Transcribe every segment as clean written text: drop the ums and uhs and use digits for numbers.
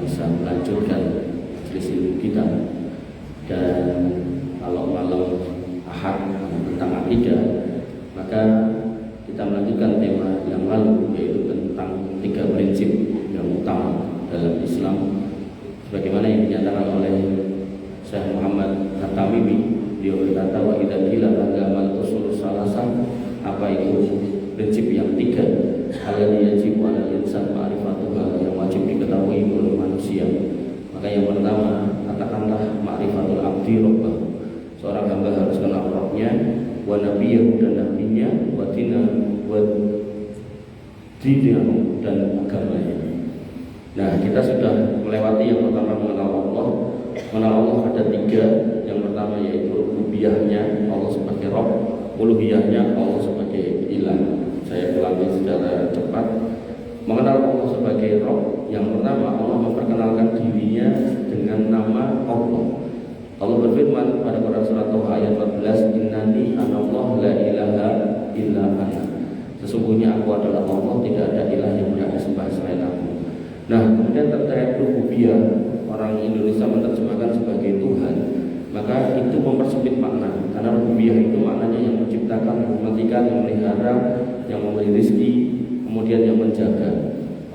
bisa melanjutkan majelis ilmu kita. Dan kalau malam Ahad tentang akidah, maka kita melanjutkan tema yang lalu, yaitu tentang 3 prinsip yang utama dalam Islam, sebagaimana yang dinyatakan oleh Syekh Muhammad At-Tamimi. Dia berkata, wa idza qila agama usul salasan, apa itu prinsip yang 3 alladhi yajibu 'alal insan ma'rifatuha, yang wajib diketahui oleh manusia. Maka yang pertama, katakanlah ma'rifatul abdi rabbah, seorang hamba harus kenal Rabbnya, wa nabiyahu, dan nabinya, wa dinahu dan agamanya. Nah, kita sudah melewati yang pertama, mengenal Allah. Mengenal Allah ada 3. Yang pertama yaitu rububiyahnya, Allah sebagai Rabb, uluhiyahnya, Allah sebagai ilah. Saya ulangi secara cepat. Mengenal Allah sebagai Rabb, yang pertama Allah memperkenalkan dirinya dengan nama Allah. Allah berfirman pada Quran surat Taha ayat 14, innani anallahu la ilaha illa ana. Sesungguhnya aku adalah Allah, tidak ada ilah yang berhak disembah selain aku. Nah, kemudian terkait rububiyah, orang Indonesia menerjemahkan sebagai Tuhan, maka itu mempersempit makna. Karena rububiyah itu maknanya yang menciptakan, yang mematikan, yang memelihara, yang memberi rezeki, kemudian yang menjaga.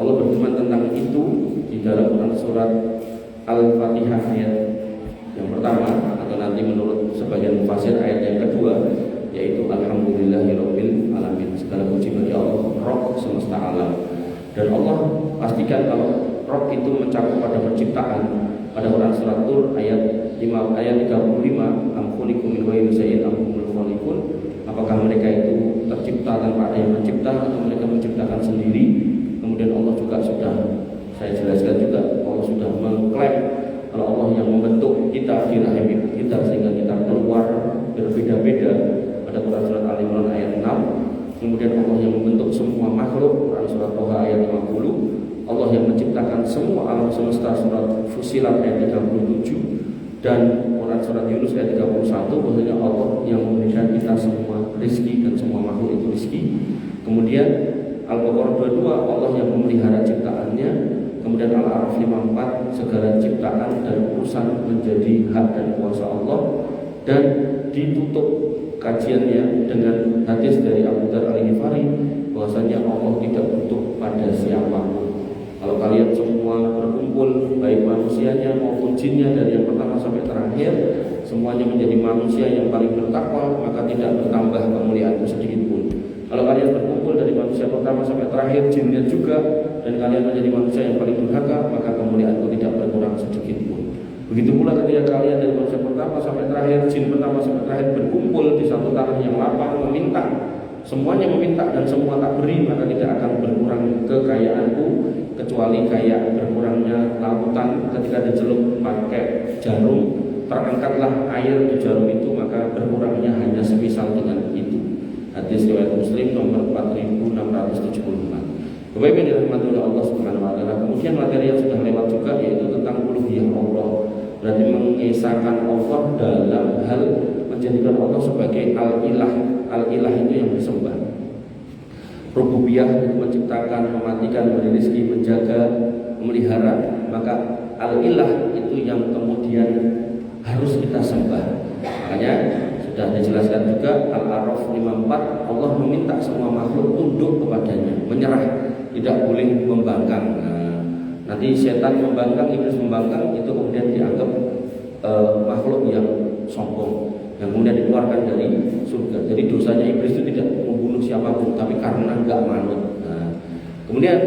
Allah berfirman tentang itu di dalam Quran surat Al-Fatihah ayat yang pertama, atau nanti menurut sebagian mufassir ayat yang kedua, yaitu alhamdulillahirabbil alamin. Segala puji bagi Allah, Rabb semesta alam. Dan Allah pastikan kalau Rabb itu mencakup pada penciptaan. Pada Quran surat Tur ayat 5 ayat 35, am khuliqu min ghairi shay'in am humul khaliqun, apakah mereka itu tercipta tanpa ada yang mencipta, atau mereka menciptakan sendiri. Kemudian Allah juga sudah, saya jelaskan juga, Allah sudah mengklaim kalau Allah yang membentuk kita di rahim ibu kita sehingga kita keluar berbeda-beda. Pada Quran surat Al-Imran ayat 6. Kemudian Allah yang membentuk semua makhluk, Quran surat Taha ayat 50. Allah yang menciptakan semua alam semesta, surat Fussilat ayat 37. Dan Quran surat Yunus ayat 31, bahwasanya Allah yang memberikan kita semua rezeki dan semua makhluk itu rezeki. Kemudian Al-Baqarah 22, Allah yang memelihara ciptaannya. Kemudian Al-A'raf 54, segala ciptaan dan urusan menjadi hak dan kuasa Allah. Dan ditutup kajiannya dengan hadis dari Abu Dzar Al-Ghifari, bahwasanya Allah tidak butuh pada siapapun. Kalau kalian semua berkumpul, baik manusianya maupun jinnya, dari yang pertama sampai terakhir, semuanya menjadi manusia yang paling bertakwa, maka tidak bertambah kemuliaan sedikit pun. Kalau kalian berkumpul dari manusia pertama sampai terakhir, jinnya juga, dan kalian menjadi manusia yang paling durhaka, maka kemuliaan itu tidak berkurang sedikit pun. Begitu pula ketika kalian dari manusia pertama sampai terakhir, jin pertama sampai terakhir berkumpul di satu tanah yang lapang meminta, semuanya meminta dan semua tak beri, maka tidak akan berkurang kekayaanku, kecuali kayak berkurangnya lautan ketika dicelup pakai jarum, terangkatlah air di jarum itu, maka berkurangnya hanya semisal dengan itu. Hadis riwayat Muslim nomor 4674. Bapak Ibu dirahmati oleh Allah Subhanahu wa taala. Kemudian materi yang sudah lewat juga, yaitu tentang uluhiyah Allah. Berarti mengesahkan Allah dalam hal menjadikan Allah sebagai al-ilah. Al-ilah itu yang disembah. Rububiyah itu menciptakan, mematikan, memberi rezeki, menjaga, memelihara. Maka al-ilah itu yang kemudian harus kita sembah. Makanya sudah dijelaskan juga Al-A'raf 54, Allah meminta semua makhluk tunduk kepadanya, menyerah, tidak boleh membangkang. Nanti setan membangkang, iblis membangkang, itu kemudian dianggap makhluk yang sombong, yang kemudian dikeluarkan dari surga. Jadi dosanya iblis itu tidak membunuh siapapun, tapi karena enggak manut. Kemudian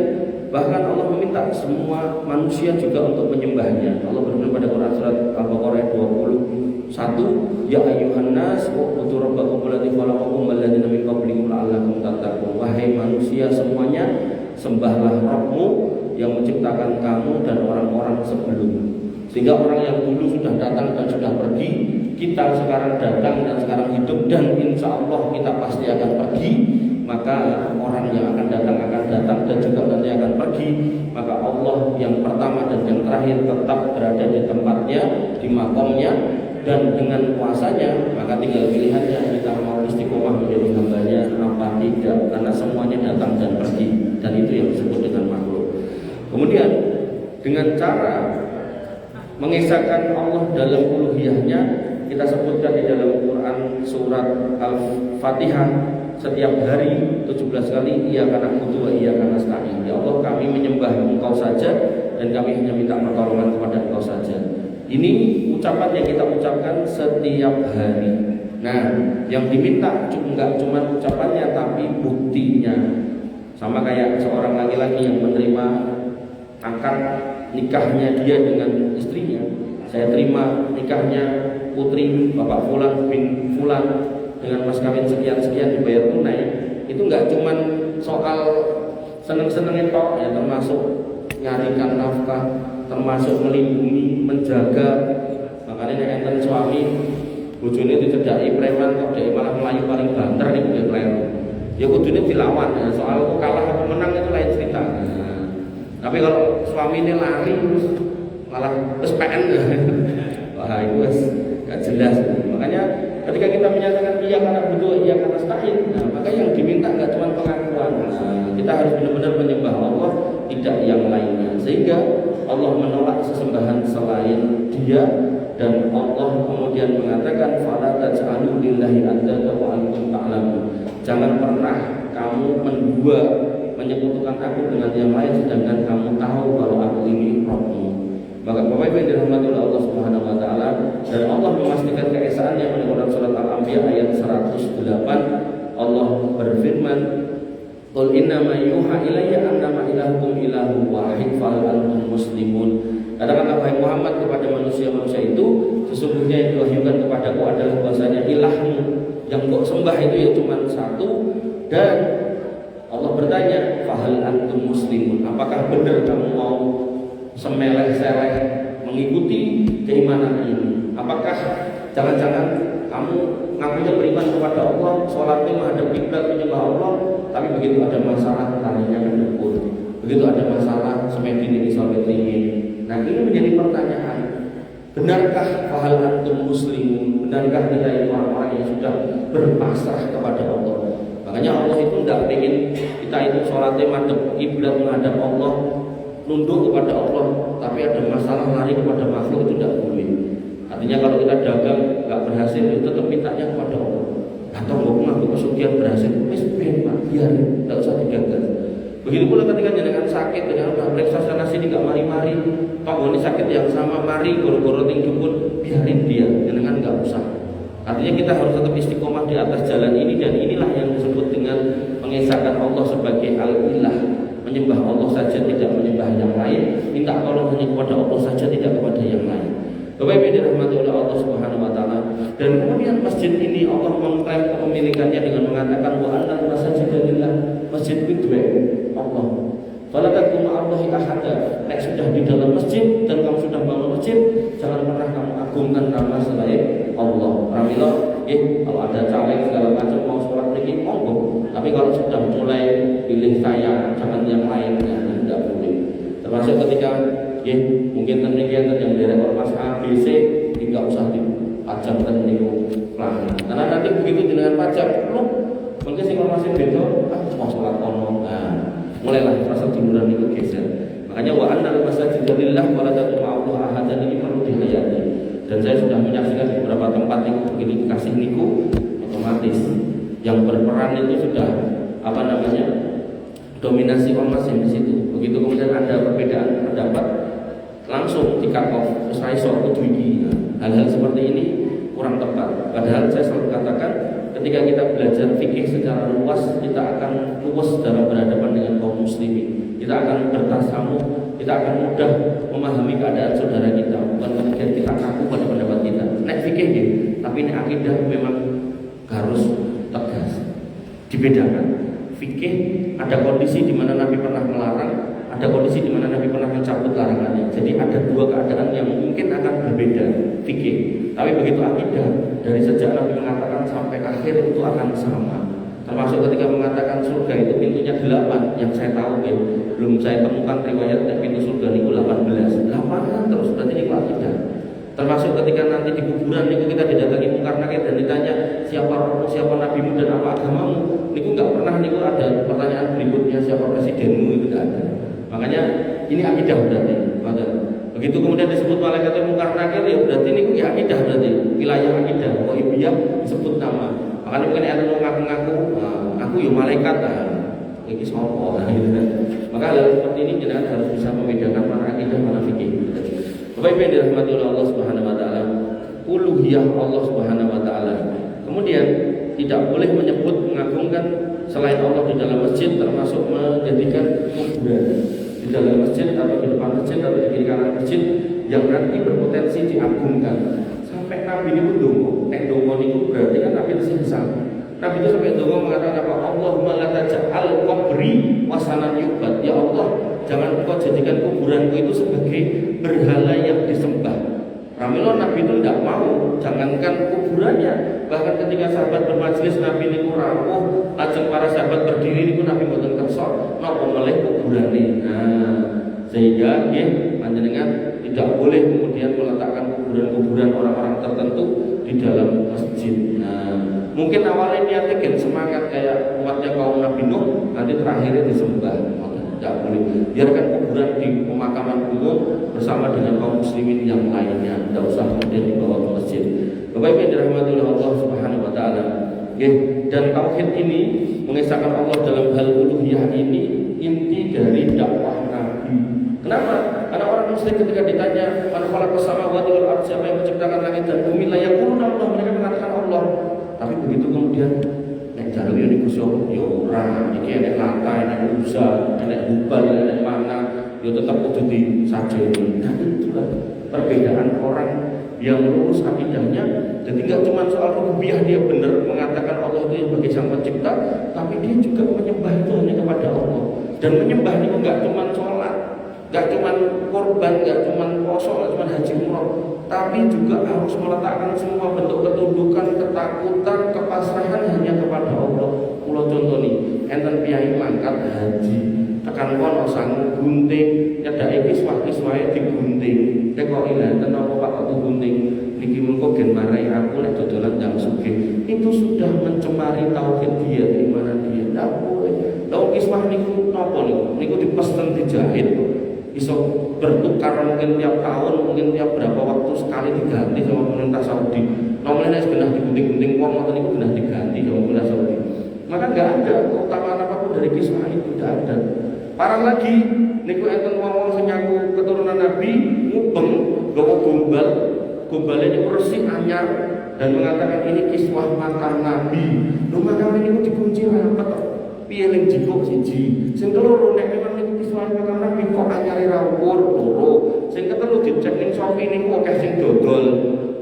bahkan Allah meminta semua manusia juga untuk menyembahnya. Allah berfirman pada Quran surat Al-Baqarah ayat 21, ya ayyuhan nas u'budu rabbakum alladzi khalaqakum wal ladzina min qablikum la'allakum tattaqun. Wahai manusia semuanya, sembahlah Rabbmu yang menciptakan kamu dan orang-orang sebelum. Sehingga orang yang dulu sudah datang dan sudah pergi, kita sekarang datang dan sekarang hidup, dan insya Allah kita pasti akan pergi. Maka orang yang akan datang dan juga nanti akan pergi. Maka Allah yang pertama dan yang terakhir tetap berada di tempatnya, di makomnya, dan dengan kuasanya. Maka tinggal pilihannya, kita mau istiqomah menjadi hambanya apa tidak, karena semuanya datang dan pergi, dan itu yang disebut dengan makhluk. Kemudian dengan cara mengesahkan Allah dalam uluhiyahnya. Kita sebutkan di dalam Quran surat Al-Fatihah setiap hari 17 kali, iyyaka na'budu wa iyyaka nasta'in. Ya Allah, kami menyembah Engkau saja dan kami hanya minta pertolongan kepada Engkau saja. Ini ucapan yang kita ucapkan setiap hari. Nah, yang diminta enggak cuma ucapannya tapi buktinya. Sama kayak seorang laki-laki yang menerima akad nikahnya dia dengan istrinya. Saya terima nikahnya putri Bapak Fulan bin Fulan dengan mas kawin sekian-sekian dibayar tunai. Itu enggak cuma soal seneng-senengin tok ya, termasuk nyarikan nafkah, termasuk melindungi, menjaga. Makanya enten suami bojone dicedhaki preman kok dhek malah melayu paling banter niku nggih kleru. Ya kudune dilawan ya, soal kalah atau menang itu lain cerita. Tapi kalau suami ini lari terus malah terus PN ya. Wah, itu gak jelas. Makanya ketika kita menyatakan iya karena butuh, iya karena nasta'in, nah, maka yang diminta gak cuma pengakuan. Nah, kita harus benar-benar menyembah Allah, tidak yang lainnya. Sehingga Allah menolak sesembahan selain Dia, dan Allah kemudian mengatakan fala taj'alu lillahi andada wa antum ta'lamun. Jangan pernah kamu menyekutukan aku dengan yang lain sedangkan kamu tahu kalau aku ini Rabbmu. Maka Bapak Ibu yang dirahmati oleh Allah Subhanahu wa taala, dan Allah memastikan keesaannya menurut surat Al-Anbiya ayat 108. Allah berfirman, "Qul innama yuha ilayya annama ilahukum ilahu wahid fahal antum muslimun." Katakanlah wahai Muhammad kepada manusia-manusia itu, sesungguhnya yang diwahyukan kepadaku adalah bahwasanya ilahmu yang kau sembah itu ya cuma satu. Dan Allah bertanya, "Fahal antum muslimun?" Apakah benar kamu mau semeleh-seleh mengikuti keimanan ini? Apakah jangan-jangan kamu ngakunya beriman kepada Allah, sholatnya menghadap kiblat menyembah Allah, tapi begitu ada masalah tarinya mendukun, begitu ada masalah semedin ini ini. Nah, ini menjadi pertanyaan. Benarkah fahal antum muslimun? Benarkah kita ini orang-orang yang sudah berpasrah kepada Allah? Makanya Allah itu tidak ingin kita itu sholatnya madhep kiblat menghadap Allah, nunduk kepada Allah, tapi ada masalah lari kepada makhluk, itu tidak boleh. Artinya kalau kita dagang nggak berhasil, itu tetap mintanya kepada Allah. Atau mau mengaku pesugihan berhasil, wis ben Pak, biar tidak usah digagas. Begitu pula ketika jenengan sakit, dengan periksa sana sini nggak mari-mari, Pak ini sakit yang sama, mari goro-goro tinggi pun biarin dia, jenengan nggak usah. Artinya kita harus tetap istiqomah di atas jalan ini, dan inilah yang disebut dengan mengesahkan Allah sebagai al-ilah, menyembah Allah saja, tidak menyembah yang lain, minta tolong hanya kepada Allah saja, tidak kepada yang lain. Bapak Ibu dirahmati oleh Allah Subhanahu wa taala. Dan kemudian masjid ini Allah mengklaim kepemilikannya dengan mengatakan wa annal masajida lillah, masjid itu Allah. Fala tad'u ma'allahi ahada. Nek sudah di dalam masjid dan kamu sudah bangun masjid, jangan pernah kamu agungkan nama selain Allah. Pramila kalau ada caleg segala macam mau sholat niki monggo. Tapi kalau sudah mulai pilih saya, jangan yang lainnya, tidak boleh. Termasuk ketika mungkin demikian yang dari ormas A, B, C, tidak usah dipajang dan niku pelan. Karena nanti begitu dengan pajak, mungkin sing ormasnya beda, mau sholat kono. Nah, mulailah rasa timuran niku geser. Makanya wa annal masajida lillah wa la tad'u ma'allahi ahadan, ini perlu dihayati. Dan saya sudah menyaksikan di beberapa tempat yang begini kasih niku, otomatis yang berperan itu sudah dominasi ormas yang di situ. Begitu kemudian ada perbedaan pendapat, langsung di cut off, selesai soal iki. Hal-hal seperti ini kurang tepat. Padahal saya selalu katakan, ketika kita belajar fikih secara luas, kita akan luas dalam berhadapan dengan kaum muslimin. Kita akan bertasamu, kita akan mudah memahami keadaan saudara kita. Bukan kemudian kita kaku pada pendapat kita. Nek fikih ya, tapi nek akidah memang harus tegas, dibedakan. Fikih ada kondisi di mana Nabi pernah melarang, ada kondisi di mana Nabi pernah mencabut larangannya. Jadi ada dua keadaan yang mungkin akan berbeda fikih. Tapi begitu akidah, dari sejak Nabi mengatakan sampai akhir itu akan sama. Termasuk ketika mengatakan surga itu pintunya 8, yang saya tahu ya, belum saya temukan riwayat dan pintu surga itu 18 terus, berarti ini akidah. Termasuk ketika nanti di kuburan itu kita didatangi mungkar nakir dan ditanya siapa rohmu, siapa nabimu dan apa agamamu. Niku nggak pernah niku ada pertanyaan berikutnya siapa presidenmu, itu tidak ada. Makanya ini akidah berarti. Maka Begitu kemudian disebut malaikat mungkar nakir, ya berarti ini ya akidah, berarti wilayah akidah. Kok ibiyah disebut nama. Makanya mungkin ada yang ngaku-ngaku, aku ya malaikat, ini sopo. Maka hal seperti ini jenengan harus bisa membedakan mana akidah mana fikih. Bapak Ibu yang dirahmati oleh Allah Subhanahu wa taala, uluhiyah Allah Subhanahu wa taala. Kemudian tidak boleh menyebut mengagungkan selain Allah di dalam masjid, termasuk menjadikan kuburan di dalam masjid atau di depan masjid atau di kiri kanan masjid yang nanti berpotensi diagungkan. Sampai Nabi ini pun dongo, dongo itu berarti kan Nabi itu sesat. Nabi itu sampai dongo mengatakan apa? Allahumma la taj'al qabri wasanan yu'bad. Ya Allah, jangan engkau jadikan kuburanku itu sebagai berhala yang disembah. Ramilon Nabi itu tidak mau, jangankan kuburannya. Bahkan ketika sahabat bermajlis Nabi ini rawuh, lajeng para sahabat berdiri ini Nabi mboten kersa napa melih kuburane. Sehingga nggih panjenengan tidak boleh kemudian meletakkan kuburan-kuburan orang-orang tertentu di dalam masjid. Mungkin awalnya niatnya kan semangat kayak umatnya kaum Nabi Nuh, nanti terakhirnya disembah. Tidak boleh. Biarkan kuburan di pemakaman umum bersama dengan kaum muslimin yang lainnya. Tidak usah kemudian dibawa ke masjid. Bapak Ibu yang dirahmati oleh Allah Subhanahu wa taala. Dan tauhid ini mengesahkan Allah dalam hal uluhiyah ini inti dari dakwah Nabi. Kenapa? Karena orang muslim ketika ditanya man khalaqas samawati wal ardh, siapa yang menciptakan langit dan bumi, la yaquluna Allah, mereka mengatakan Allah. Tapi begitu kemudian nek jalur ini Gusti Allah ya ora, iki enek lantai, enek usaha, enek hubal, enek mana, ya tetap kudu disajeni. Nah, itulah perbedaan orang yang lurus akidahnya. Jadi enggak cuma soal rububiyah dia benar mengatakan Allah itu sebagai sang pencipta, tapi dia juga menyembah itu hanya kepada Allah. Dan menyembah itu enggak cuma sholat, enggak cuma korban, enggak cuma puasa, enggak cuma haji umroh, tapi juga harus meletakkan semua bentuk ketundukan, ketakutan, kepasrahan hanya kepada Allah. Pulau contoh nih, enten piyai mangkat haji, tekan kono sangu gunting, nyedaki kiswah-kiswahe digunting. Kok ilaten apa Pak kok gunting? Niki mengko gen marai aku nek dodolan ndang sugih. Itu sudah mencemari tauhid dia, keimanan dia. Ndak boleh. Lah kiswah niku napa niku? Niku dipesen dijahit. Bisa bertukar mungkin tiap tahun, mungkin tiap berapa waktu sekali diganti sama pemerintah Saudi. Nomornya sebenarnya digunting-gunting wong ngoten niku benar diganti sama pemerintah Saudi. Maka enggak ada keutamaan apapun dari kisah itu, tidak ada. Parah lagi, niku enten wong-wong sing nyaku keturunan Nabi ngubeng gawa gombal, gombalnya niku resik anyar dan mengatakan ini kiswah makam Nabi. Lho makam niku dikunci rapet. Piye ling jikok siji. Sing keloro nek memang niku kiswah makam Nabi kok anyare ra ukur loro. Sing ketelu dicek ning Shopee niku akeh sing dodol.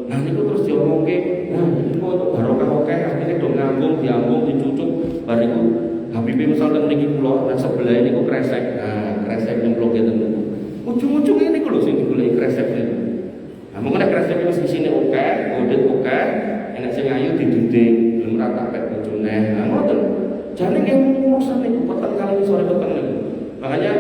Nah niku terus diomongke, nah niku untuk barokah akeh artine do ngambung, diambung, dicucuk bar niku Habibie misalkan niki kula nang sebelah niku kresek. Nah, kresek nyemplok ngeten niku. Ujung-ujunge niku lho sing digoleki kresek niku. Nah, mung nek kresek wis isine akeh, godhet akeh, enek sing ayu diduding, belum rata pek bojone. Nah, ngoten. Jane nggih urusan niku peteng kali sore peteng niku. Makanya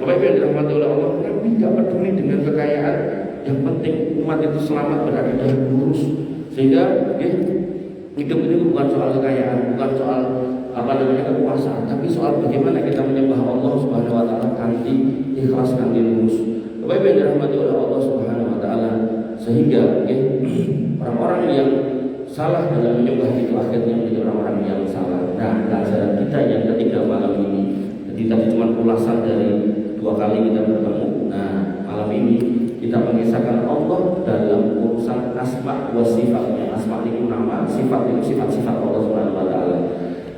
Bapak Ibu yang dirahmati oleh Allah, Nabi tidak peduli dengan kekayaan. Yang penting umat itu selamat berakidah lurus. Sehingga hidup ini bukan soal kekayaan, bukan soal kekuasaan, tapi soal bagaimana kita menyembah Allah Subhanahu wa taala kanthi ikhlas, kanthi lurus. Bapak Ibu yang dirahmati oleh Allah Subhanahu wa taala, sehingga orang-orang yang salah dalam menyembah itu akhirnya menjadi orang-orang yang salah. Nah, pelajaran kita yang ketiga malam ini. Jadi tadi cuma ulasan dari 2 kali kita bertemu. Nah, malam ini kita mengisahkan Allah dalam urusan asma wa sifatnya. Asma itu nama, sifat itu sifat-sifat Allah Subhanahu wa taala.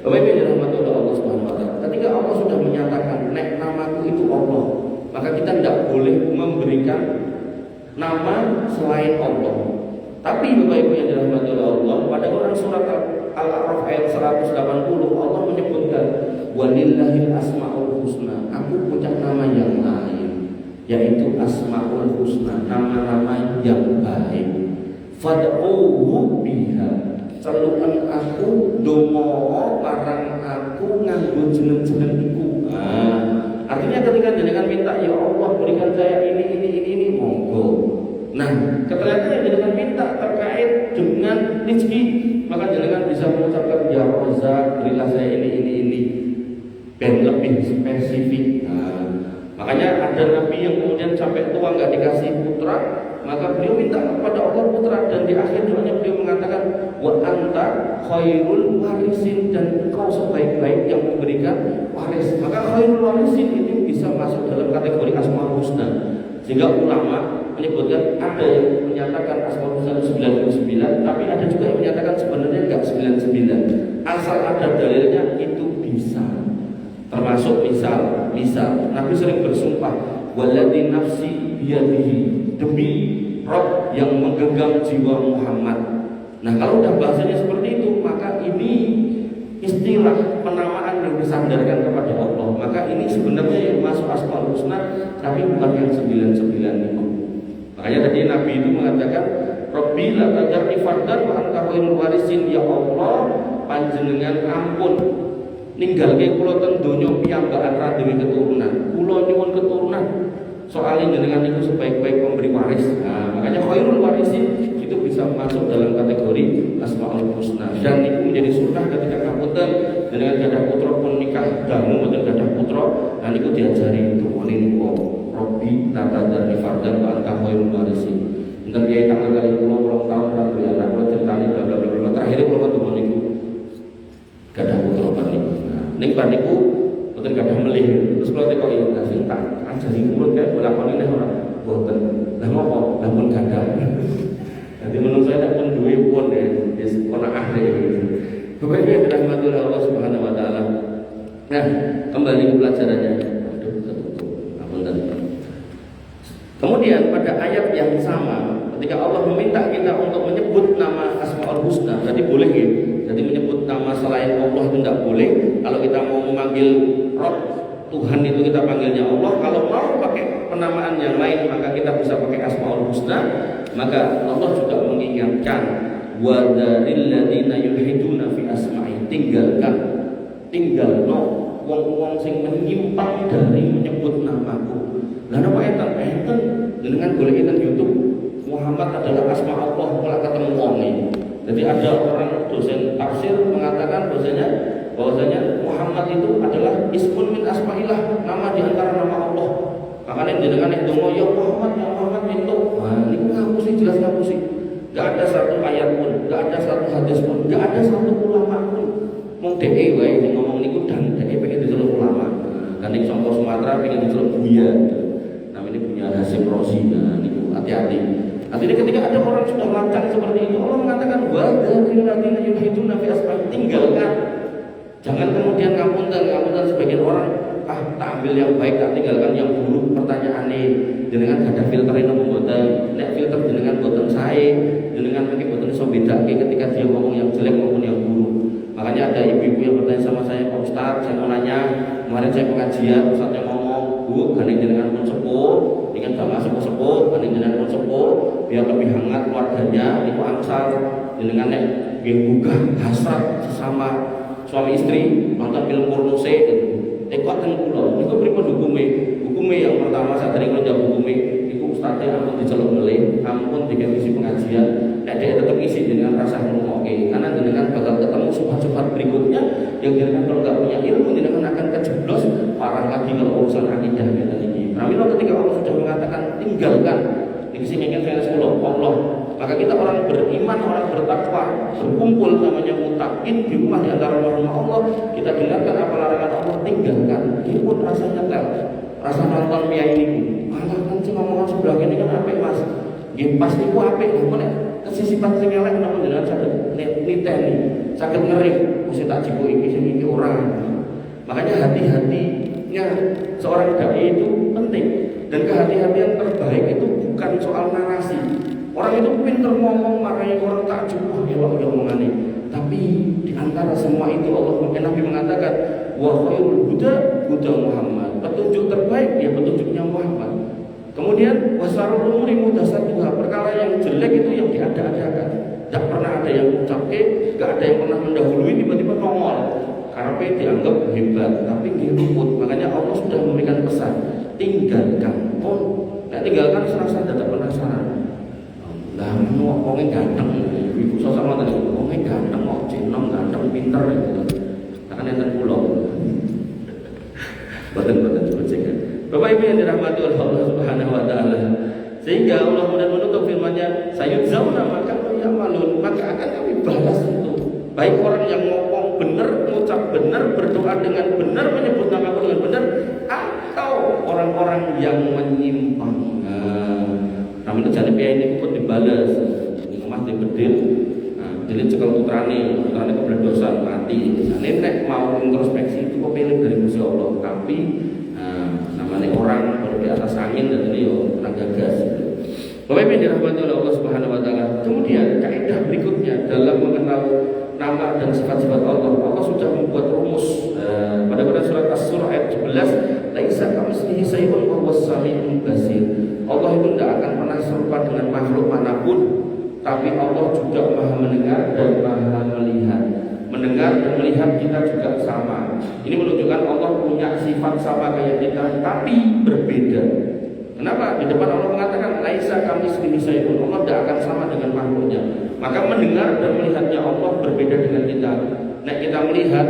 Bapak Ibu yang dirahmati oleh Allah Subhanahu wa taala, ketika Allah sudah menyatakan nek namaku itu Allah, maka kita tidak boleh memberikan nama selain Allah. Tapi Bapak Ibu yang dirahmati oleh Allah, pada orang surat Al-A'raf ayat 180 Allah menyebutkan walillahil asmaul husna. Aku punya nama yang lain, yaitu asmaul husna, nama-nama yang baik. Fad'uhu biha. Celukan aku, dongo marang aku nganggo jeneng-jeneng iku. Nah, artinya ketika jenengan minta ya Allah berikan saya ini monggo. Nah, ketika yang jenengan minta terkait dengan rezeki, maka jenengan bisa mengucapkan ya Razzaq berilah saya ini. Ben lebih spesifik. Nah, Makanya ada nabi yang kemudian sampai tua nggak dikasih putra, maka beliau minta kepada Allah putra, dan di akhir doanya beliau mengatakan wa anta khairul warisin, dan engkau sebaik-baik yang memberikan waris. Maka khairul warisin ini bisa masuk dalam kategori Asmaul Husna. Sehingga ulama menyebutkan ada yang menyatakan Asmaul Husna 99, tapi ada juga yang menyatakan sebenarnya enggak 99. Asal ada dalilnya itu bisa. Termasuk misal Nabi sering bersumpah waladhi nafsi biyadihi, demi Rob yang menggenggam jiwa Muhammad. Nah kalau udah bahasanya seperti itu, maka ini istilah penamaan yang disandarkan kepada Allah. Maka ini sebenarnya yang masuk Asmaul Husna, tapi bukan yang 99 itu. Makanya tadi Nabi itu mengatakan Rabbi la tajarni fardan wa anta khairul warisin, ya Allah panjenengan ampun ninggalke kula teng donya piyambakan ra duwe keturunan. Kula nyuwun keturunan. Soalnya jenengan itu sebaik-baik pemberi waris. Nah, makanya khairul warisin itu bisa masuk dalam kategori Asmaul Husna. Dan itu menjadi sunnah ketika ngapunten dengan gadah putra pun nikah damu mboten gadah putra, lan niku diajari itu oleh Rabbi tatadzani fardan wa anta khairul warisin. Enten kiai tangan kali kula tahun ra duwe anak, kula critani bla bla bla. Terakhir kula ketemu niku gadah putra paniku. Ning paniku mboten gadah melih. Terus kula tekoki sing tak ajari urut kae nglakoni nek ora mboten. Lah ngopo? Lah pun gadah. Jadi menurut saya tak pun duwe pun wis ana ahli. Bapak Ibu dirahmati oleh Allah Subhanahu wa taala. Nah, kembali ke pelajarannya. Aduh, ketutup. Apunten. Kemudian pada ayat yang sama, ketika Allah meminta kita untuk menyebut nama Asmaul Husna, jadi boleh ya. Jadi menyebut nama selain Allah itu tidak boleh. Kalau kita mau memanggil Rob, Tuhan itu kita panggilnya Allah. Kalau mau pakai penamaan yang lain, maka kita bisa pakai Asmaul Husna. Maka Allah juga mengingatkan wa dzaril ladzina yulhiduna fi asma'i, tinggalno wong-wong sing menyimpang dari menyebut namaku. Lah napa enten dengan golek enten YouTube Muhammad adalah asma Allah, malah ketemu wong iki. Jadi ada orang dosen tafsir mengatakan bahwasanya Muhammad itu adalah ismun min asma'illah, nama di antara nama Allah. Makanya dengan itu ya Muhammad itu. Nah, ini ngapusi jelas ngapusi. Gak ada satu ayat pun, gak ada satu hadis pun, gak ada satu ulama pun. Mung dhek wae sing ngomong niku dan dhek pengen diceluk ulama. Kan ning sangka Sumatera pengen diceluk Buya. Namanya Buya Hasyim Rosi. Nah, niku hati-hati. Artinya ketika ada orang sudah lancang seperti itu, Allah mengatakan wa dzaril ladzina yulhiduna fi asma'i, tinggalkan. Jangan kemudian ngapunten sebagian orang tak ambil yang baik, tak tinggalkan yang buruk. Pertanyaan ini jenengan ada filter ini mboten, nek filter jenengan mboten sae, jenengan mungkin mboten iso bedake ketika dia ngomong yang jelek maupun yang buruk. Makanya ada ibu-ibu yang bertanya sama saya, Pak Ustaz, saya mau nanya, kemarin saya pengajian, Ustaznya ngomong, Bu, gandeng jenengan pun sepuh, dengan sama sepuh, gandeng jenengan pun sepuh, biar lebih hangat keluarganya, itu angsal, jenengan nek nggih buka hasrat sesama suami istri, nonton film porno kok ten kula niku pripun hukume yang pertama sadare kula jawab hukume iku ustaze ampun diceluk melih, ampun dikasih pengajian, nek dhek tetep isi dengan rasa ngrungokke, karena dengan bakal ketemu subhat-subhat berikutnya yang jenengan kalau enggak punya ilmu jenengan akan kejeblos parah lagi kalau urusan akidah ngeten iki. Pramila ketika Allah sudah mengatakan tinggalkan iki sing ingin saya sepuluh Allah, maka kita orang beriman, orang bertakwa, berkumpul namanya mutakin di rumah di antara rumah Allah, kita dengarkan apa larangan Allah, tinggalkan. Ini pun rasanya rasa nonton mia ini. Malah kan sih ngomongan sebelah ini kan apik Mas. Nggih pas niku apik, namun nek kesisipan sing elek namun jenengan saged niteni, saged ngeri, mesti tak jipo iki sing iki ora. Makanya hati-hatinya seorang dai itu penting, dan kehati-hatian terbaik itu bukan soal narasi. Orang itu pintar ngomong, makanya orang takjub, elok ya omongannya. Tapi di antara semua itu Allah Nabi mengatakan wa khairul huda Muhammad. Petunjuk terbaik ya petunjuknya Muhammad. Kemudian wasarul umuri muhdatsatuha, perkara yang jelek itu yang diada-adakan. Tidak pernah ada yang ucapke, tidak ada yang pernah mendahului tiba-tiba nongol. Karena dianggap hebat, tapi diruput. Makanya Allah sudah memberikan pesan, tinggalkan. Tinggalkan serasa tidak penasaran. Lah wong ganteng, ibu sosok ngoten niku. Wong ganteng kok jeneng ganteng pinter gitu. Kan enten kula. Boten boceng. Bapak Ibu yang dirahmati oleh Allah Subhanahu wa taala. Sehingga Allah kemudian menutup firman-Nya, sayudzawna ma kanu ya'malun, maka akan kami balas itu. Baik orang yang ngomong benar, mengucap benar, berdoa dengan benar, menyebut nama Allah dengan benar, atau orang-orang yang menyimpang. Namun jadi piye ini pun dibalas. Ini omah dibedil. Jadi cekel putrane kebledosan mati. Jane nek mau introspeksi itu kepilih dari Gusti Allah, tapi namanya orang baru di atas angin dan ini kena gagas. Bapak Ibu dirahmati oleh Allah Subhanahu wa taala. Kemudian kaidah berikutnya dalam mengenal nama dan sifat-sifat Allah. Allah sudah membuat rumus pada surat As-Surah ayat 17, laisa kamitslihi syai'un wa huwas samiul basir. Allah itu tidak akan pernah serupa dengan makhluk manapun, tapi Allah juga Maha mendengar dan Maha melihat. Mendengar dan melihat kita juga sama. Ini menunjukkan Allah punya sifat sama kayak kita, tapi berbeda. Kenapa? Di depan Allah mengatakan laisa kamitslihi syai'un. Allah tidak akan sama dengan makhluknya. Maka mendengar dan melihatnya Allah berbeda dengan kita. Nek kita melihat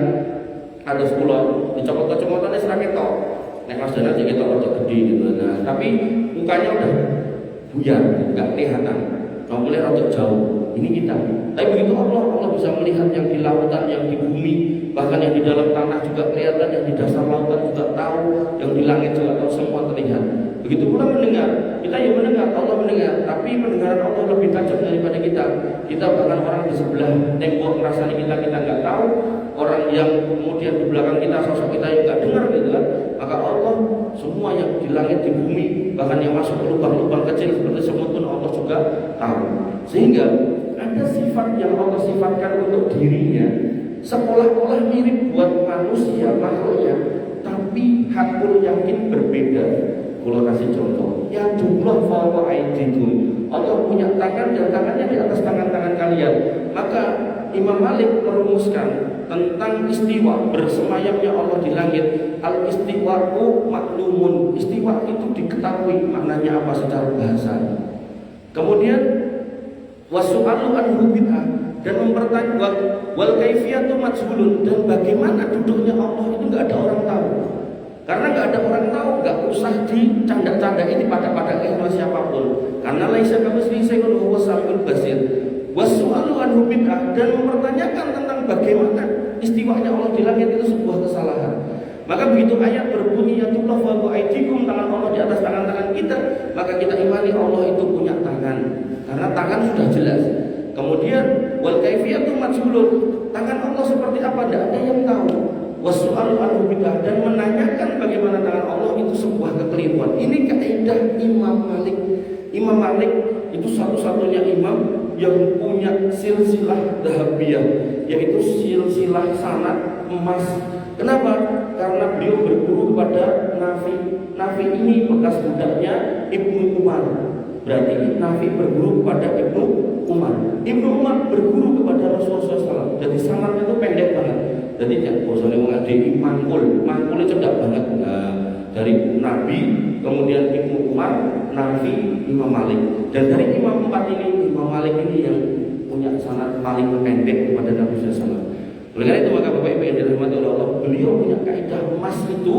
ada 10 dicopot-copotan wis ra ketok. Nek Mas Dana iki ketok rada gede gitu. Nah, tapi mukanya udah buyar, enggak kelihatan. Kalau melihat rada jauh. Ini kita. Tapi begitu Allah bisa melihat yang di lautan, yang di bumi, bahkan yang di dalam tanah juga kelihatan, yang di dasar lautan juga tahu, yang di langit juga tahu, semua terlihat. Begitu pula mendengar, kita yang mendengar, Allah mendengar, tapi pendengaran Allah lebih tajam daripada kita. Kita bahkan orang di sebelah tembok ngerasani kita nggak tahu, orang yang kemudian di belakang kita sosok kita yang nggak dengar gitu kan. Maka Allah semua yang di langit, di bumi, bahkan yang masuk ke lubang-lubang kecil seperti semut pun Allah juga tahu. Sehingga ada sifat yang Allah sifatkan untuk dirinya seolah-olah mirip buat manusia makhluknya, tapi hakul yakin berbeda. Kalau kasih contoh, ya jumlah fawqa aidikum. Allah punya tangan dan tangannya di atas tangan-tangan kalian. Maka Imam Malik merumuskan tentang istiwa, bersemayamnya Allah di langit. Al istiwa'u maklumun. Istiwa itu diketahui maknanya apa secara bahasa. Kemudian wasu'alu anhu bid'ah, dan mempertanyakan wal kaifiyatu majhulun, dan bagaimana duduknya Allah itu enggak ada orang tahu. Karena enggak ada orang tahu, enggak usah dicanda-canda ini pada oleh siapapun. Karena laisa kamitslihi syai'un wa huwas samiul basir. Wasu'alu anhu bid'ah, dan mempertanyakan tentang bagaimana istiwanya Allah di langit itu sebuah kesalahan. Maka begitu ayat berbunyi yatullah wa aidikum, tangan Allah di atas tangan-tangan kita, maka kita imani Allah itu punya tangan. Karena tangan sudah jelas. Kemudian wal kaifiyatu majhulun, tangan Allah seperti apa tidak ada yang tahu. Wasu'alu anhu bid'ah, dan menanyakan bagaimana tangan Allah itu sebuah kekeliruan. Ini kaidah Imam Malik. Imam Malik itu satu-satunya imam yang punya silsilah dhahabiyah, yaitu silsilah sanad emas. Kenapa? Karena beliau berguru kepada Nafi. Nafi ini bekas budaknya Ibnu Umar. Berarti Nafi berguru kepada Ibnu Umar. Ibnu Umar berguru kepada Rasulullah SAW. Jadi sanadnya itu pendek banget. Jadi ya bosannya mengadili mangkul itu cedak banget. Nah, dari Nabi, kemudian Ibnu Umar, Nafi, Imam Malik. Dan dari imam empat ini, Imam Malik ini yang punya sanad paling pendek kepada Nabi SAW. Oleh karena itu maka Bapak Ibu yang dirahmati oleh Allah, beliau punya kaidah emas itu.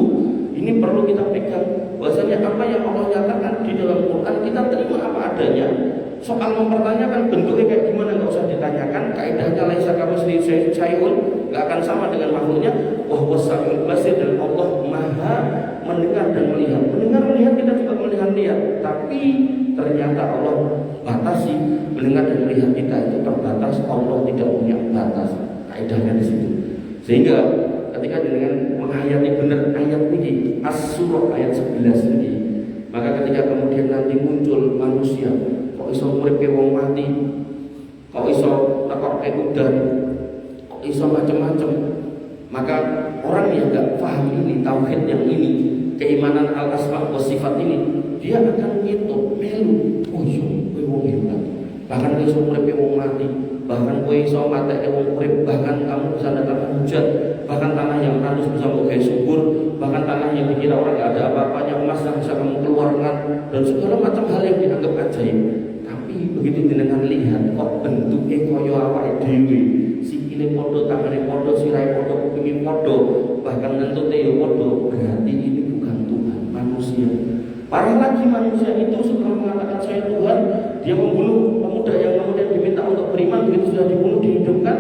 Ini perlu kita pegang. Bahwasanya apa yang Allah nyatakan di dalam Quran kita terima apa adanya. Soal mempertanyakan bentuknya kayak gimana nggak usah ditanyakan. Kaidahnya laisa kamitslihi syai'un, nggak akan sama dengan makhluknya. Wa huwas samiul basir, dan Allah Maha mendengar dan melihat. Mendengar melihat kita juga melihat, tapi ternyata Allah batasi mendengar dan melihat kita itu terbatas. Allah tidak punya batas. Kaidahnya di situ. Sehingga ketika dengan menghayati benar ayat ini, As-Surah ayat 11 ini, maka ketika kemudian nanti muncul manusia, kok iso nguripe wong mati, kok iso nekokke udan, kok iso macam-macam, maka orang yang enggak paham ini, tauhid yang ini, keimanan al-asma wa sifat ini, dia akan ngitung melu, oh iya, kowe wong hebat. Bahkan kowe iso nguripe wong mati, bahkan kowe iso mateke wong urip, bahkan kamu bisa datangkan hujan, bahkan tanah yang tandus bisa menjadi subur, bahkan tanah yang dikira orang gak ada apa-apanya, emas yang bisa kamu keluarkan, dan segala macam hal yang dianggap ajaib. Tapi begitu dengan lihat, kok bentuknya kaya awake dhewe, sikile padha, tangane padha, sirahe padha, kupinge padha, bahkan ngentute yo padha, berarti ini bukan Tuhan, manusia si manusia itu setelah mengatakan saya Tuhan, dia membunuh pemuda yang kemudian diminta untuk beriman. Begitu sudah dibunuh, dihidupkan,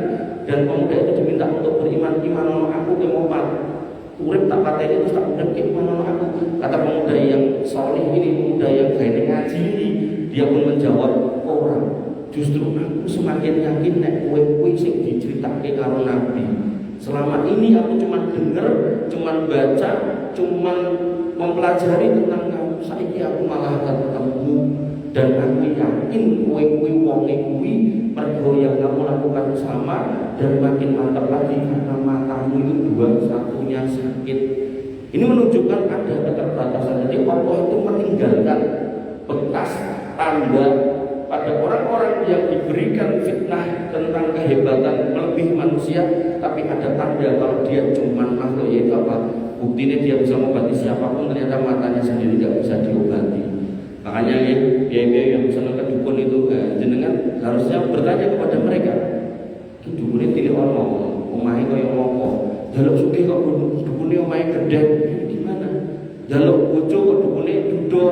dan pemuda itu diminta untuk beriman. Iman aku kemopat urip tak pateni terus tak urip ke iman aku. Kata pemuda yang soleh ini, pemuda yang gaya ngaji ini, dia pun menjawab, orang justru aku semakin yakin nek kowe sing diceritake karo Nabi. Selama ini aku cuma dengar, cuma baca, cuma mempelajari tentang kamu. Saiki aku malah ketemu dan aku yakin kowe wonge kuwi mergo yang kamu lakukan sama, dan makin mantap lagi karena matamu itu dua satunya sakit. Ini menunjukkan ada keterbatasan. Jadi Allah itu meninggalkan bekas tanda pada orang-orang yang diberikan fitnah tentang kehebatan melebihi manusia, tapi ada tanda kalau dia cuma makhluk, yaitu apa? Buktinya dia bisa mengobati siapapun, ternyata matanya sendiri tidak bisa diobati. Makanya biaya yang bisa ke dukun itu jenengan harusnya bertanya kepada mereka. Dukun ini tidak orang omahe kaya apa? Jaluk sugih kok dukune omahe gede gimana? Jaluk bojo kok dukune dudo,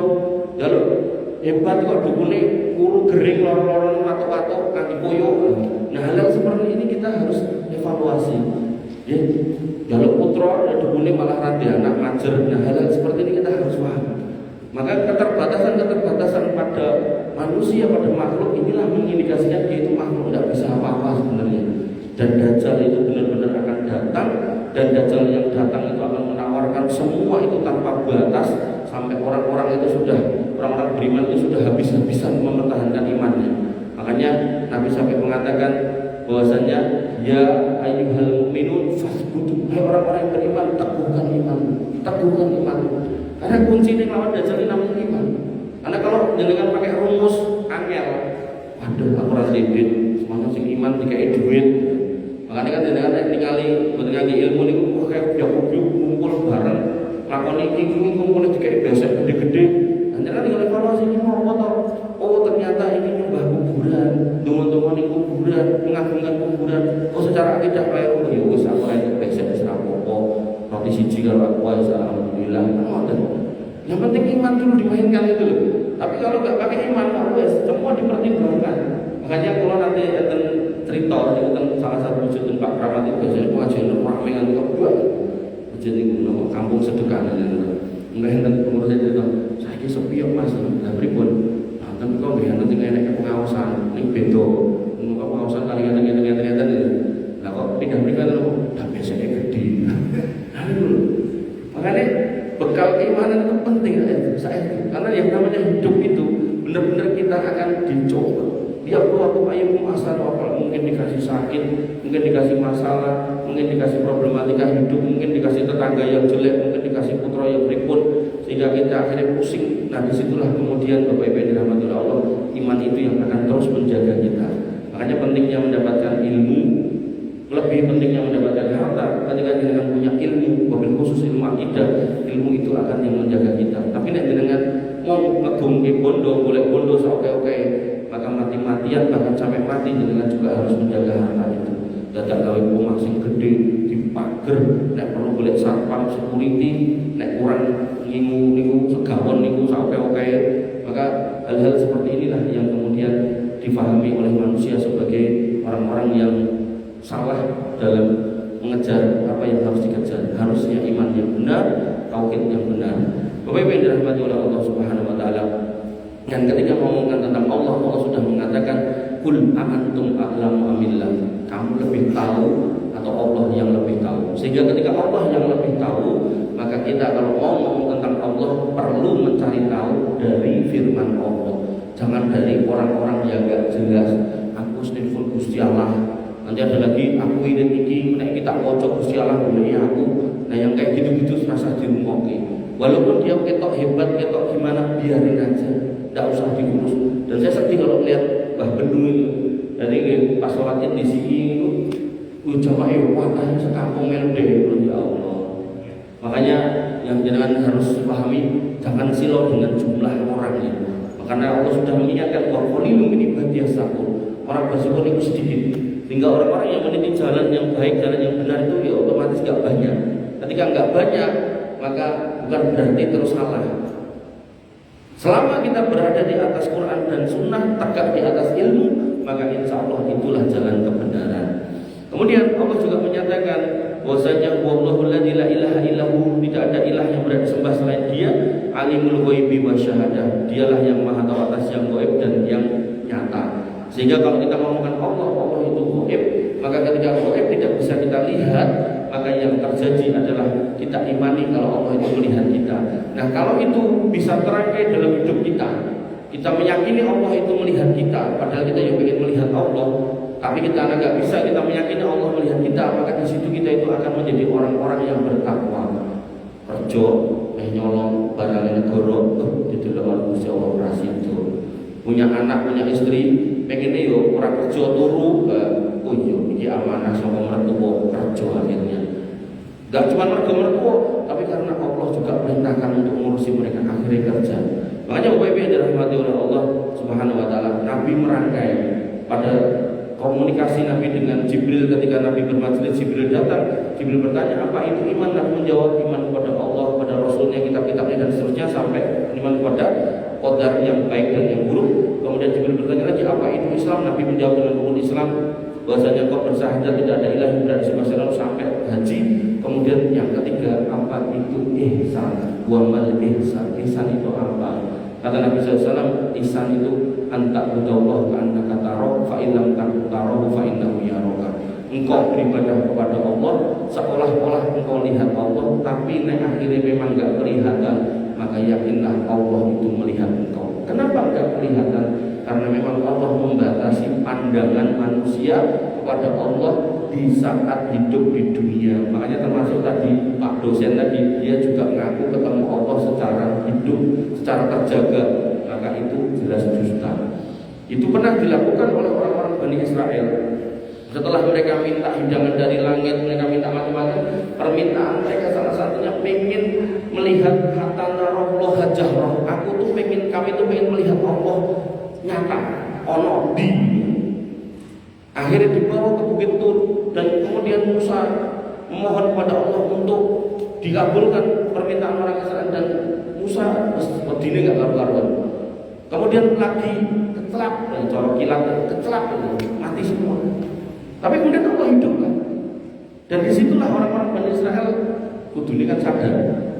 jaluk hebat kok dukune kuru gering lor-loron watuk-watuk kaki koyo. Nah, hal seperti ini kita harus evaluasi. Ya, jaluk putra dan dukune malah rada anak ngajar. Nah, hal seperti ini kita harus paham. Maka keterbatasan pada manusia, pada makhluk inilah mengindikasikan dia itu makhluk tidak bisa apa-apa sebenarnya. Dan Dajjal itu benar-benar akan datang, dan Dajjal yang datang itu akan menawarkan semua itu tanpa batas, sampai orang-orang beriman itu sudah habis-habisan mempertahankan imannya. Makanya Nabi sampai mengatakan bahwasanya ya ayyuhal mu'minun fasbutu, hai orang-orang yang beriman, teguhkan iman. Karena kunci ini lawan Dajjal ini namanya iman. Karena kalau jenengan pakai rumus angel, waduh aku rasa duit, semuanya sing iman dikai duit. Makanya kan jenengan ningali ilmu niku kayak biok-biok ngumpul bareng, lakoni iki ngumpul dikai besek gede-gede. Jenengan tinggal evaluasi ini mau apa? Oh ternyata ini nyembah kuburan, donga-donga ning kuburan, mengagungkan kuburan. Oh secara akidah kaya ya wis aku ae besek wis ra apa-apa. Roti siji kalau aku wis alhamdulillah. Yang penting iman dulu dimainkan itu loh. Tapi kalau nggak pakai iman, wes semua dipertimbangkan. Makanya kalau nanti akan cerita tentang salah satu wujud Pak Kramat itu biasanya pengajian ramai dengan kedua. Jadi nama kampung sedekah enggak hendak pengurus cerita. Saya ini sepi ya mas, nggak pribun. Nah tapi kok nggak nanti nggak pengawasan, ini bedo. Muka pengawasan kali ternyata itu. Nah kok pindah-pindah itu, udah biasanya gede. Nah itu loh. Makanya bekal keimanan itu penting karena yang namanya hidup itu benar-benar kita akan dicoba. Dia perlu ayam asal apa, mungkin dikasih sakit, mungkin dikasih masalah, mungkin dikasih problematika hidup, mungkin dikasih tetangga yang jelek, mungkin dikasih putra yang berikut, sehingga kita akhirnya pusing. Nah disitulah kemudian Bapak Ibu yang dirahmati Allah, iman itu yang akan terus menjaga kita. Makanya pentingnya mendapatkan ilmu, lebih pentingnya mendapatkan harta. Ketika jenengan punya ilmu, mobil khusus ilmu akidah, ilmu itu akan yang menjaga kita. Tapi nek jenengan mau ngegum ke bondo, boleh bondo oke, maka mati-matian bahkan sampai mati jenengan juga harus menjaga harta itu. Dadak gawe omah sing gede dipager, nek perlu golek satpam security, nek kurang ngingu niku segawon niku oke. Maka hal-hal seperti inilah yang kemudian difahami oleh manusia sebagai orang-orang yang salah dalam mengejar apa yang harus dikejar. Harusnya iman yang benar, tauhid yang benar. Bapak Ibu yang dirahmati oleh Allah Subhanahu wa taala. Dan ketika ngomongkan tentang Allah, Allah sudah mengatakan kul antum a'lamu amillah. Kamu lebih tahu atau Allah yang lebih tahu. Sehingga ketika Allah yang lebih tahu, maka kita kalau mau ngomong tentang Allah perlu mencari tahu dari firman Allah. Jangan dari orang-orang yang enggak jelas. Aku sniful Gusti Allah. Nanti ada lagi aku ini nek kita wocok Gusti Allah mulai aku. Nah yang kayak gitu-gitu rasa dirungokne. Walaupun dia ketok hebat, ketok gimana, biarin aja, tidak usah diurus. Dan saya sedih kalau melihat Mbah Bendung itu. Dari pas sholat di sini itu jamaah watanya sekampung melode, ya Allah. Makanya yang jenengan harus pahami, jangan silau dengan jumlah orangnya. Karena Allah sudah mengingatkan bahwa qalilun min ibadiyas syakur. Orang bersyukur itu sedikit. Sehingga orang-orang yang meniti jalan yang baik, jalan yang benar itu ya otomatis gak banyak. Ketika gak banyak, maka bukan berarti terus salah. Selama kita berada di atas Quran dan Sunnah, tegak di atas ilmu, maka insya Allah itulah jalan kebenaran. Kemudian Allah juga menyatakan bahwasanya Wallahul ladzi la ilaha illahu, tidak ada ilah yang berhak disembah selain Dia, alimul ghaibi wasyahadah, Dialah yang maha tahu atas yang gaib dan yang nyata. Sehingga kalau kita ngomongkan Allah itu gaib, maka ketika gaib tidak bisa kita lihat, maka yang terjadi adalah kita imani kalau Allah itu melihat kita. Nah, kalau itu bisa terangkai dalam hidup kita, kita meyakini Allah itu melihat kita, padahal kita yang ingin melihat Allah, tapi kita nggak bisa kita meyakini Allah melihat kita, maka di situ kita itu akan menjadi orang-orang yang bertakwa. Kerja, nyolong barang negara, di dalam Gusti Allah operasi itu. Punya anak, punya istri, pengennya yo orang kerja turu, oh iya, ini amanah sama mertua kerja akhirnya. Gak cuma mertua, tapi karena Allah juga perintahkan untuk mengurusi mereka akhirnya kerja. Makanya Bapak Ibu yang dirahmati oleh Allah Subhanahu Wa Taala, Nabi merangkai pada komunikasi Nabi dengan Jibril ketika Nabi bermajelis. Jibril datang, Jibril bertanya apa itu iman. Nabi menjawab iman kepada Allah, kepada Rasulnya, kitab-kitabnya dan seterusnya, sampai iman kepada qadar yang baik dan yang buruk. Kemudian Jibril bertanya lagi apa itu Islam. Nabi menjawab dengan rukun Islam, bahwasanya kau bersyahadat tidak ada ilah yang benar disembah selain sampai haji. Kemudian yang ketiga, apa itu ihsan? Wa mal ihsan? Ihsan itu apa? Kata Nabi SAW, ihsan itu anta budallah ka annaka tarahu fa illam takun tarahu fa innahu yaraka. Engkau beribadah kepada Allah seolah-olah engkau lihat Allah, tapi nek akhirnya memang enggak kelihatan, maka yakinlah Allah itu melihat engkau. Kenapa enggak kelihatan? Karena memang Allah membatasi pandangan manusia kepada Allah di saat hidup di dunia. Makanya termasuk tadi Pak dosen tadi, dia juga mengaku ketemu Allah secara hidup, secara terjaga. Maka itu jelas dusta. Itu pernah dilakukan oleh orang-orang Bani Israel. Setelah mereka minta hidangan dari langit, mereka minta macam-macam. Permintaan mereka salah satunya pengen melihat hatana Allah jahrah. Aku tuh pengen, kami tuh pengen melihat Allah nyata, ono di. Akhirnya dibawa ke Bukit Tur dan kemudian Musa memohon kepada Allah untuk dikabulkan permintaan orang Israel, dan Musa berdiri nggak karu-karuan. Kemudian lagi kecelap, corok kilat kecelap, mati semua. Tapi kemudian Allah hidupkan. Dan disitulah orang-orang Bani Israel kudu ini kan sadar,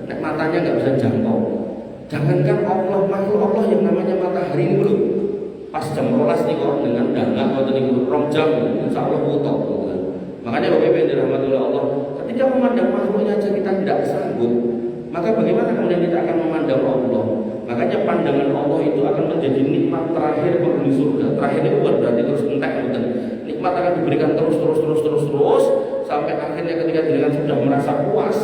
nek matanya nggak bisa jangkau. Jangankan Allah, makhluk Allah yang namanya matahari ini belum. Pas jam 12 nih kok dengan dana atau dengan rom jam, insya Allah butuh. Makanya Bapak Ibu yang dirahmati oleh Allah, ketika memandang makhluknya aja kita tidak sanggup, maka bagaimana kemudian kita akan memandang Allah? Makanya pandangan Allah itu akan menjadi nikmat terakhir penghuni surga. Terakhir itu bukan berarti terus entek, bukan. Nikmat akan diberikan terus sampai akhirnya ketika jenengan sudah merasa puas,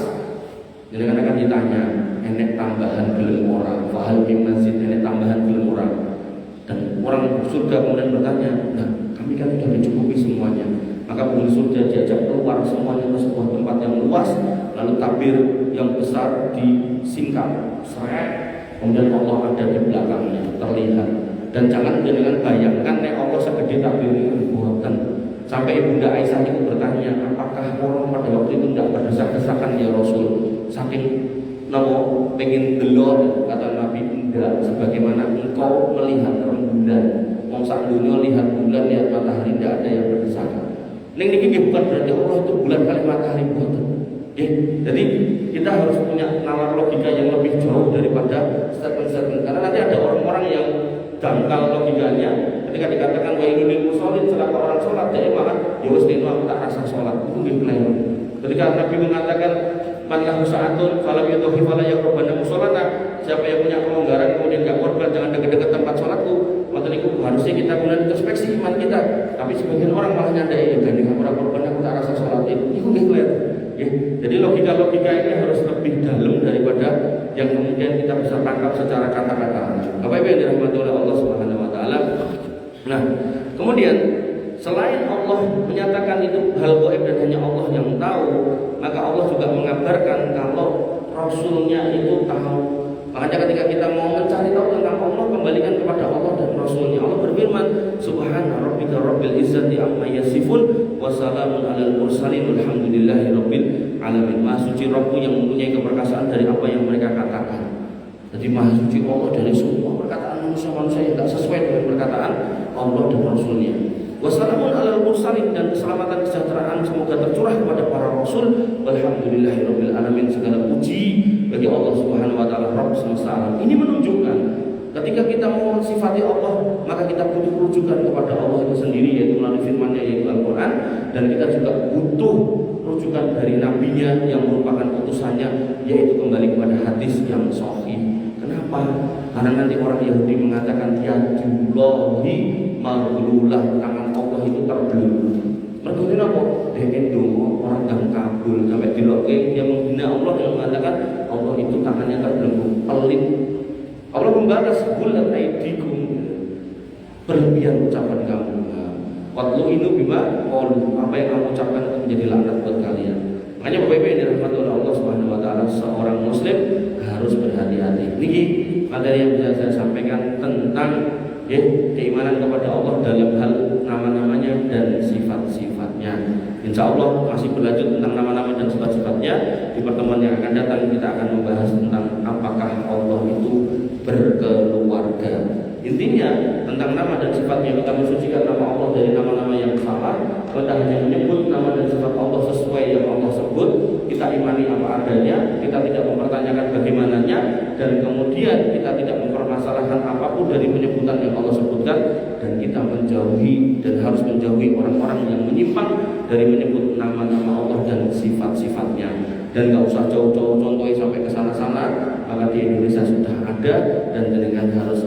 jenengan akan ditanya, enek tambahan gelem orang, fahal min mazid, enek tambahan gelem orang. Dan orang surga kemudian bertanya, nah kami kan sudah mencukupi semuanya. Maka penghuni surga diajak keluar semuanya ke sebuah tempat yang luas, lalu tabir yang besar disingkap, seret, kemudian Allah ada di belakangnya terlihat. Dan jangan dengan bayangkan nek Allah segede tabir ini buatan. Sampai Ibunda Aisyah itu bertanya, apakah orang pada waktu itu tidak berdesak-desakan ya Rasul? Saking namo pengen delok, kata Nabi, tidak sebagaimana engkau melihat rembulan. Mau sak dunia lihat bulan, lihat matahari, tidak ada yang berdesakan. Ini bukan berarti Allah itu bulan kali matahari buatan. Jadi kita harus punya nalar logika yang lebih jauh daripada statement-statement. Karena nanti ada orang-orang yang dangkal logikanya ketika dikatakan wa ilul musallin, celaka orang sholat, dia malah ya wis aku tak rasa sholat. Itu nggih keliru. Ketika Nabi mengatakan man lahu sa'atun falam yudhi fala yaqrabanna musallata, siapa yang punya kelonggaran kemudian enggak korban, jangan dekat-dekat tempat sholatku. Maka itu harusnya kita kemudian introspeksi iman kita. Tapi sebagian orang malah nyandai, ya gandeng orang korban aku tak rasa sholat. Itu nggih keliru. Jadi logika-logika ini harus lebih dalam daripada yang kemudian kita bisa tangkap secara kata-kata. Bapak Ibu yang dirahmati oleh Allah Subhanahu Wa Taala. Nah, kemudian selain Allah menyatakan itu hal gaib dan hanya Allah yang tahu, maka Allah juga mengabarkan kalau Rasulnya itu tahu. Makanya ketika kita mau mencari tahu tentang Allah, kembalikan kepada Allah dan Rasulnya. Allah berfirman, Subhana rabbika rabbil izzati amma yasifun wa salamun alal mursalin walhamdulillahi rabbil alamin. Maha suci Rabbmu yang mempunyai keperkasaan dari apa yang mereka katakan. Jadi maha suci Allah dari semua manusia-manusia yang tidak sesuai dengan perkataan Allah dan Rasulnya. Wassalamun alal mursalin, dan keselamatan kesejahteraan semoga tercurah kepada para rasul. Walhamdulillahirabbil alamin, segala puji bagi Allah Subhanahu wa taala Rabb semesta alam. Ini menunjukkan ketika kita mau mensifati Allah, maka kita butuh rujukan kepada Allah itu sendiri, yaitu melalui firman-Nya yaitu Al-Qur'an, dan kita juga butuh rujukan dari nabinya yang merupakan utusannya, yaitu kembali kepada hadis yang sahih. Kenapa? Karena nanti orang Yahudi mengatakan yadullahi maghlulah, tangan Allah itu terbelenggu. Mergo napa? Dene donga orang kang kabul sampai dilokke dia menghina Allah dengan mengatakan Allah itu tangannya terbelenggu, pelit. Allah membalas bulat aidikum, berlebihan ucapan kamu. Waktu itu bima qalu, apa yang kamu ucapkan itu menjadi laknat buat kalian. Makanya Bapak Ibu yang dirahmati oleh Allah Subhanahu wa taala, seorang muslim harus berhati-hati. Niki materi yang bisa saya sampaikan tentang keimanan kepada Allah dalam hal nama-namanya dan sifat-sifatnya. Insya Allah masih berlanjut tentang nama-nama dan sifat-sifatnya. Di pertemuan yang akan datang kita akan membahas tentang apakah Allah itu berkeluarga. Intinya tentang nama dan sifatnya, kita mensucikan nama Allah dari nama-nama yang salah. Kita hanya menyebut nama dan sifat Allah sesuai yang Allah sebut. Kita imani apa adanya, kita tidak mempertanyakan bagaimananya, dan kemudian kita tidak mempermasalahkan apapun dari penyebutan yang Allah sebutkan, dan kita menjauhi dan harus menjauhi orang-orang yang menyimpang dari menyebut nama-nama Allah dan sifat-sifatnya. Dan gak usah jauh-jauh contohnya sampai ke sana-sana, maka di Indonesia sudah ada dan dengan harus